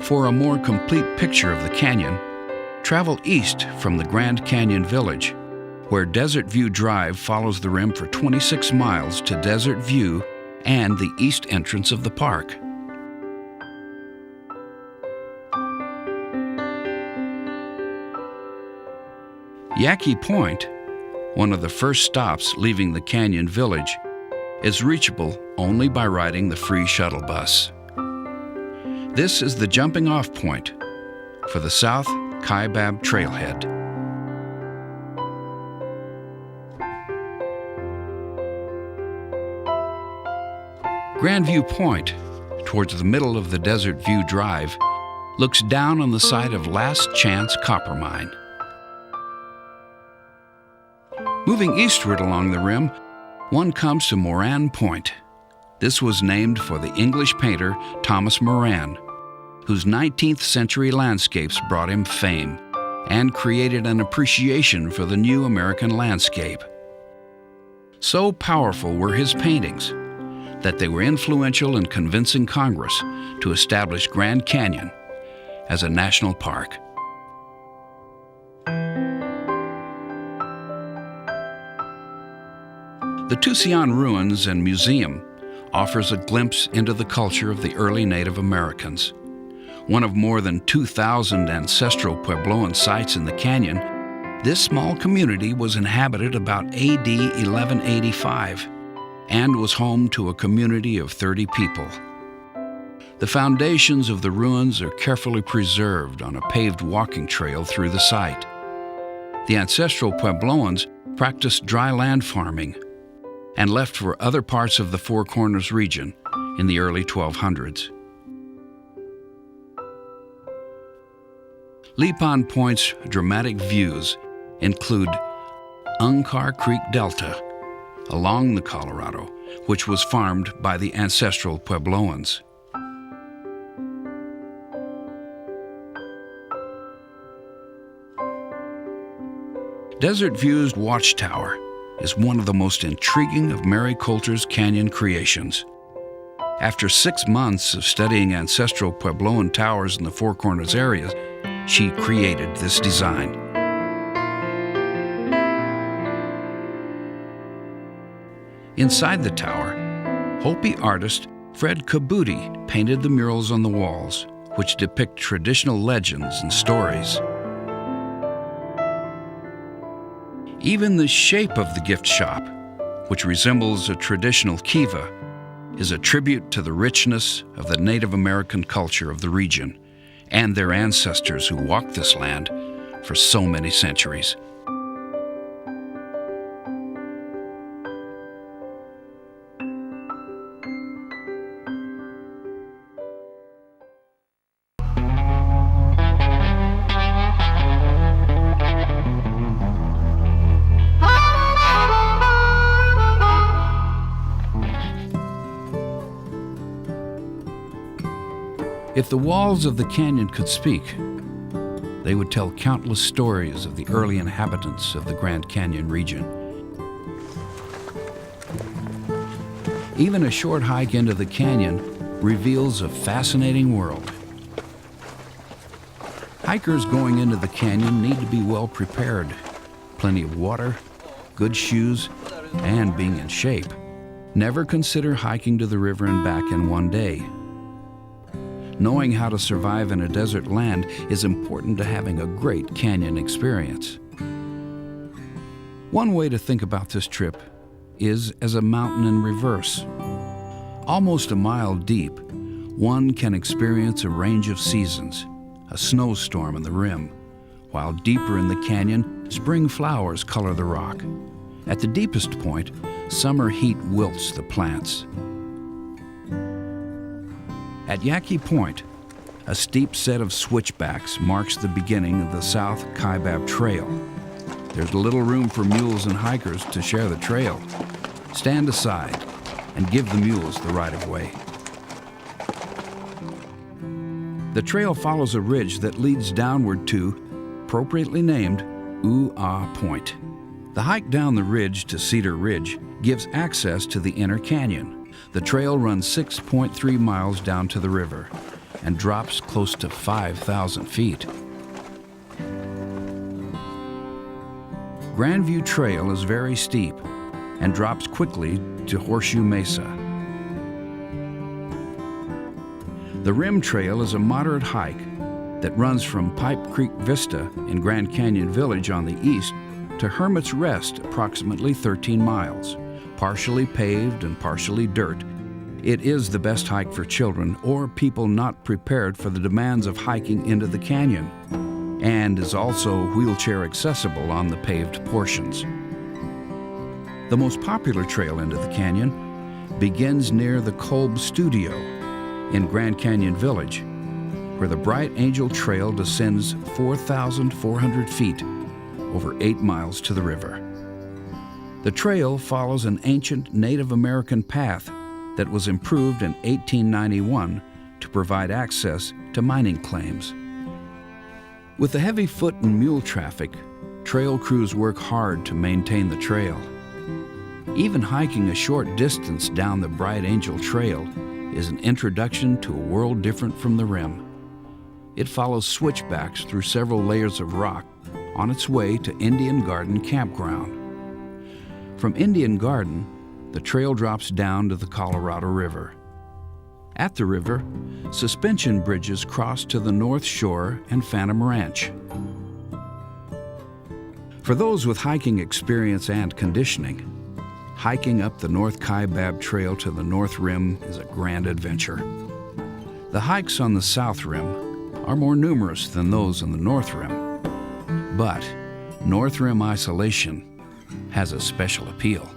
For a more complete picture of the canyon, travel east from the Grand Canyon Village, where Desert View Drive follows the rim for 26 miles to Desert View and the east entrance of the park. Yaqui Point, one of the first stops leaving the Canyon Village, is reachable only by riding the free shuttle bus. This is the jumping-off point for the South Kaibab Trailhead. Grandview Point, towards the middle of the Desert View Drive, looks down on the site of Last Chance Copper Mine. Moving eastward along the rim, one comes to Moran Point. This was named for the English painter Thomas Moran, whose 19th century landscapes brought him fame and created an appreciation for the new American landscape. So powerful were his paintings that they were influential in convincing Congress to establish Grand Canyon as a national park. The Tusayan Ruins and Museum offers a glimpse into the culture of the early Native Americans. One of more than 2,000 ancestral Puebloan sites in the canyon, this small community was inhabited about AD 1185 and was home to a community of 30 people. The foundations of the ruins are carefully preserved on a paved walking trail through the site. The ancestral Puebloans practiced dry land farming and left for other parts of the Four Corners region in the early 1200s. Lipan Point's dramatic views include Unkar Creek Delta along the Colorado, which was farmed by the ancestral Puebloans. Desert View's watchtower is one of the most intriguing of Mary Coulter's canyon creations. After 6 months of studying ancestral Puebloan towers in the Four Corners area, she created this design. Inside the tower, Hopi artist Fred Kabuti painted the murals on the walls, which depict traditional legends and stories. Even the shape of the gift shop, which resembles a traditional kiva, is a tribute to the richness of the Native American culture of the region and their ancestors who walked this land for so many centuries. If the walls of the canyon could speak, they would tell countless stories of the early inhabitants of the Grand Canyon region. Even a short hike into the canyon reveals a fascinating world. Hikers going into the canyon need to be well prepared, plenty of water, good shoes, and being in shape. Never consider hiking to the river and back in one day. Knowing how to survive in a desert land is important to having a great canyon experience. One way to think about this trip is as a mountain in reverse. Almost a mile deep, one can experience a range of seasons, a snowstorm in the rim, while deeper in the canyon, spring flowers color the rock. At the deepest point, summer heat wilts the plants. At Yaqui Point, a steep set of switchbacks marks the beginning of the South Kaibab Trail. There's little room for mules and hikers to share the trail. Stand aside and give the mules the right-of-way. The trail follows a ridge that leads downward to, appropriately named, Ooh-Ah Point. The hike down the ridge to Cedar Ridge gives access to the inner canyon. The trail runs 6.3 miles down to the river. and drops close to 5,000 feet. Grandview Trail is very steep and drops quickly to Horseshoe Mesa. The Rim Trail is a moderate hike that runs from Pipe Creek Vista in Grand Canyon Village on the east to Hermit's Rest, approximately 13 miles. Partially paved and partially dirt, it is the best hike for children or people not prepared for the demands of hiking into the canyon, and is also wheelchair accessible on the paved portions. The most popular trail into the canyon begins near the Kolb Studio in Grand Canyon Village, where the Bright Angel Trail descends 4,400 feet over 8 miles to the river. The trail follows an ancient Native American path that was improved in 1891 to provide access to mining claims. With the heavy foot and mule traffic, trail crews work hard to maintain the trail. Even hiking a short distance down the Bright Angel Trail is an introduction to a world different from the Rim. It follows switchbacks through several layers of rock on its way to Indian Garden Campground. From Indian Garden, the trail drops down to the Colorado River. At the river, suspension bridges cross to the North Shore and Phantom Ranch. For those with hiking experience and conditioning, hiking up the North Kaibab Trail to the North Rim is a grand adventure. The hikes on the South Rim are more numerous than those on the North Rim, but North Rim isolation has a special appeal.